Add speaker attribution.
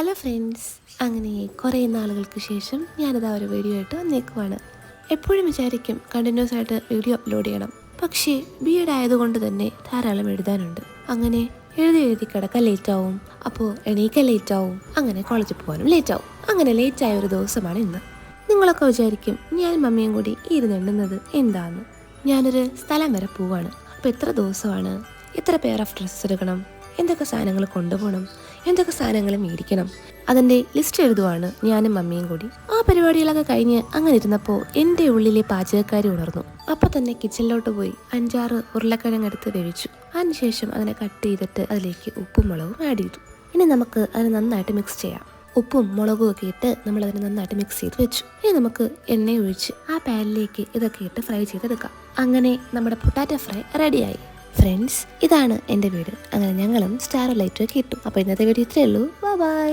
Speaker 1: Hello friends, അങ്ങനെ കുറേ നാളുകൾക്ക് ശേഷം ഞാനിതാ ഒരു വീഡിയോ ആയിട്ട് വന്നേക്കുവാണ്. എപ്പോഴും വിചാരിക്കും കണ്ടിന്യൂസ് ആയിട്ട് വീഡിയോ അപ്ലോഡ് ചെയ്യണം, പക്ഷേ B.Ed ആയതുകൊണ്ട് തന്നെ ധാരാളം എഴുതാനുണ്ട്. അങ്ങനെ എഴുതി കിടക്കാൻ ലേറ്റാവും, അപ്പോൾ എണീക്കാൻ ലേറ്റാവും, അങ്ങനെ കോളേജിൽ പോകാനും ലേറ്റാവും. അങ്ങനെ ലേറ്റായ ഒരു ദിവസമാണ് ഇന്ന്. നിങ്ങളൊക്കെ വിചാരിക്കും ഞാൻ മമ്മിയും കൂടി ഇരുന്നെണ്ണുന്നത് എന്താന്ന്. ഞാനൊരു സ്ഥലം വരെ പോവാണ്. അപ്പോൾ എത്ര ദിവസമാണ്, എത്ര പെയർ ഓഫ് ഡ്രസ്സ് എടുക്കണം, എന്തൊക്കെ സാധനങ്ങൾ കൊണ്ടുപോകണം, എന്തൊക്കെ സാധനങ്ങൾ മേടിക്കണം, അതിൻ്റെ ലിസ്റ്റ് എഴുതുവാണ് ഞാനും മമ്മിയും കൂടി. ആ പരിപാടികളൊക്കെ കഴിഞ്ഞ് അങ്ങനെ ഇരുന്നപ്പോൾ എൻ്റെ ഉള്ളിലെ പാചകക്കാരി ഉണർന്നു. അപ്പോൾ തന്നെ കിച്ചണിലോട്ട് പോയി 5-6 ഉരുളക്കിഴങ്ങ് എടുത്ത് വേവിച്ചു. അതിനുശേഷം അതിനെ കട്ട് ചെയ്തിട്ട് അതിലേക്ക് ഉപ്പും മുളകും ആഡ് ചെയ്തു. ഇനി നമുക്ക് അതിന് നന്നായിട്ട് മിക്സ് ചെയ്യാം. ഉപ്പും മുളകും ഒക്കെ ഇട്ട് നമ്മളതിനെ നന്നായിട്ട് മിക്സ് ചെയ്ത് വെച്ചു. ഇനി നമുക്ക് എണ്ണ ഒഴിച്ച് ആ പാനിലേക്ക് ഇതൊക്കെ ഇട്ട് ഫ്രൈ ചെയ്തെടുക്കാം. അങ്ങനെ നമ്മുടെ പൊട്ടാറ്റോ ഫ്രൈ റെഡിയായി. ഫ്രണ്ട്സ്, ഇതാണ് എൻ്റെ വീട്. അങ്ങനെ ഞങ്ങളും സ്റ്റാർ ലൈറ്റൊക്കെ ഇട്ടു. അപ്പോൾ ഇന്നത്തെ വീഡിയോ ഇത്രയേ ഉള്ളൂ. ബൈ.